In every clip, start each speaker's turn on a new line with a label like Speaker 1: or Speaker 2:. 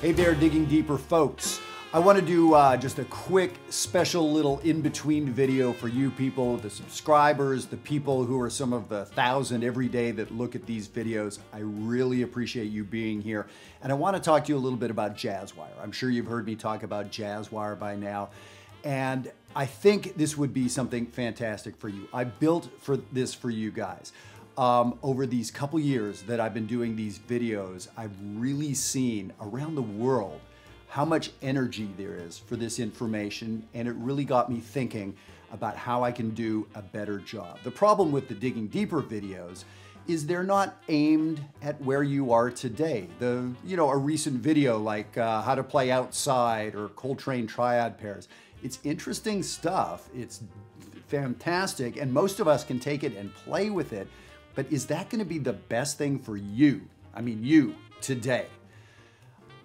Speaker 1: Hey there, Digging Deeper folks. I want to do just a quick special little in-between video for you people, the subscribers, the people who are some of the 1,000 every day that look at these videos. I really appreciate you being here. And I want to talk to you a little bit about Jazzwire. I'm sure you've heard me talk about Jazzwire by now. And I think this would be something fantastic for you. I built this for you guys. Over these couple years that I've been doing these videos, I've really seen around the world how much energy there is for this information, and it really got me thinking about how I can do a better job. The problem with the Digging Deeper videos is they're not aimed at where you are today. A recent video like how to play outside or Coltrane triad pairs. It's interesting stuff, it's fantastic, and most of us can take it and play with it, but is that gonna be the best thing for you? I mean, you, today?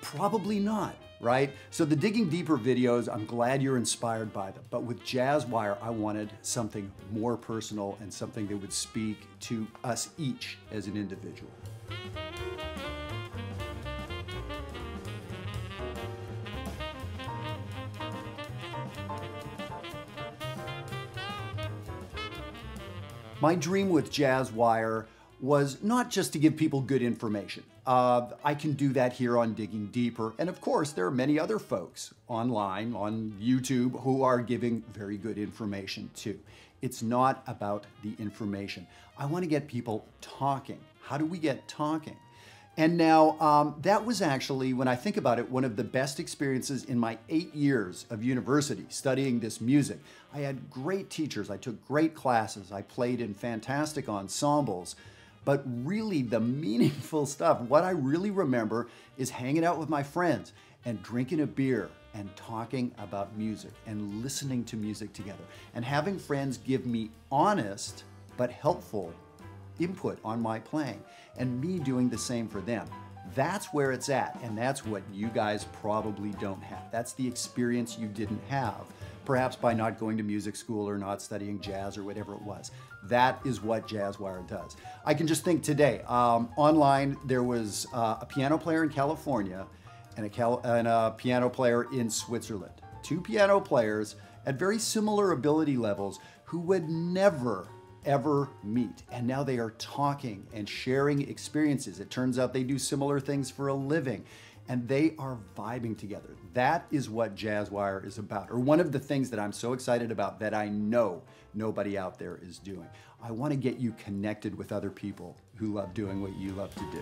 Speaker 1: Probably not, right? So the Digging Deeper videos, I'm glad you're inspired by them, but with Jazzwire, I wanted something more personal and something that would speak to us each as an individual. My dream with Jazzwire was not just to give people good information. I can do that here on Digging Deeper. And of course, there are many other folks online, on YouTube, who are giving very good information too. It's not about the information. I want to get people talking. How do we get talking? And now, that was actually, when I think about it, one of the best experiences in my 8 years of university studying this music. I had great teachers, I took great classes, I played in fantastic ensembles, but really the meaningful stuff, what I really remember is hanging out with my friends and drinking a beer and talking about music and listening to music together and having friends give me honest but helpful input on my playing and me doing the same for them. That's where it's at, and that's what you guys probably don't have. That's the experience you didn't have, perhaps by not going to music school or not studying jazz or whatever it was. That is what Jazzwire does. I can just think today, online there was a piano player in California and a piano player in Switzerland. Two piano players at very similar ability levels who would never ever meet, and now they are talking and sharing experiences. It turns out they do similar things for a living, and they are vibing together. That is what Jazzwire is about, or one of the things that I'm so excited about that I know nobody out there is doing. I want to get you connected with other people who love doing what you love to do.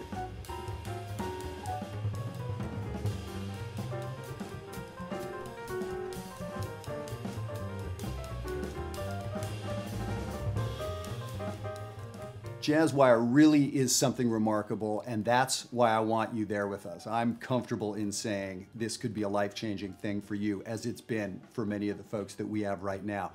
Speaker 1: Jazzwire really is something remarkable, and that's why I want you there with us. I'm comfortable in saying this could be a life-changing thing for you, as it's been for many of the folks that we have right now.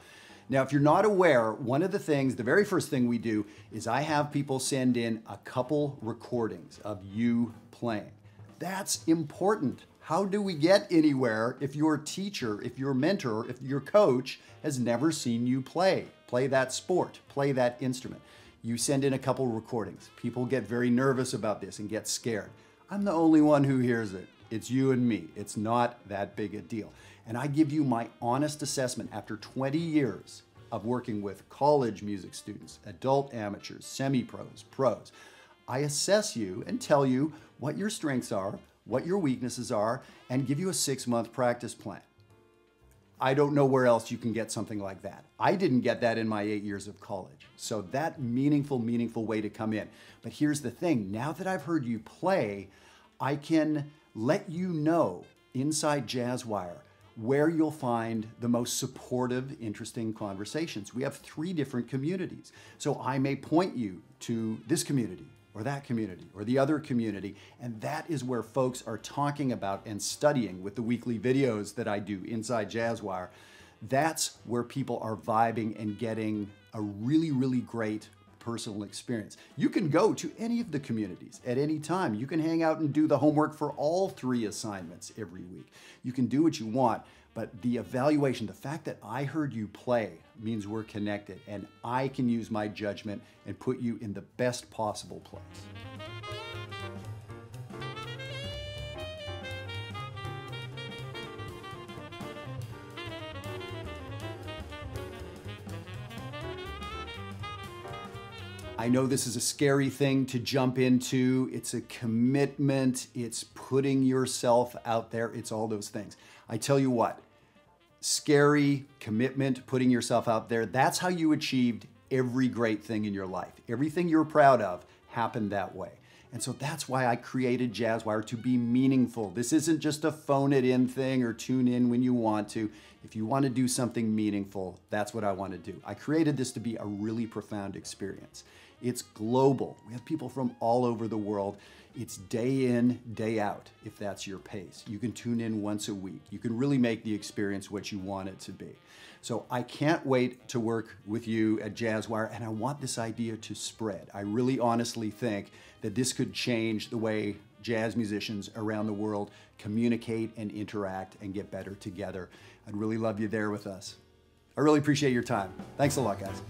Speaker 1: Now, if you're not aware, one of the things, the very first thing we do is I have people send in a couple recordings of you playing. That's important. How do we get anywhere if your teacher, if your mentor, if your coach has never seen you play that sport, play that instrument? You send in a couple recordings. People get very nervous about this and get scared. I'm the only one who hears it. It's you and me. It's not that big a deal. And I give you my honest assessment after 20 years of working with college music students, adult amateurs, semi-pros, pros. I assess you and tell you what your strengths are, what your weaknesses are, and give you a 6-month practice plan. I don't know where else you can get something like that. I didn't get that in my 8 years of college. So that meaningful way to come in. But here's the thing, now that I've heard you play, I can let you know inside Jazzwire where you'll find the most supportive, interesting conversations. We have 3 different communities. So I may point you to this community, or that community, or the other community, and that is where folks are talking about and studying with the weekly videos that I do inside Jazzwire. That's where people are vibing and getting a really great personal experience. You can go to any of the communities at any time. You can hang out and do the homework for all 3 assignments every week. You can do what you want, but the evaluation, the fact that I heard you play means we're connected, and I can use my judgment and put you in the best possible place. I know this is a scary thing to jump into. It's a commitment. It's putting yourself out there. It's all those things. I tell you what, scary, commitment, putting yourself out there, that's how you achieved every great thing in your life. Everything you're proud of happened that way. And so that's why I created Jazzwire, to be meaningful. This isn't just a phone it in thing or tune in when you want to. If you want to do something meaningful, that's what I want to do. I created this to be a really profound experience. It's global. We have people from all over the world. It's day in, day out, if that's your pace. You can tune in once a week. You can really make the experience what you want it to be. So I can't wait to work with you at Jazzwire, and I want this idea to spread. I really honestly think that this could change the way jazz musicians around the world communicate and interact and get better together. I'd really love you there with us. I really appreciate your time. Thanks a lot, guys.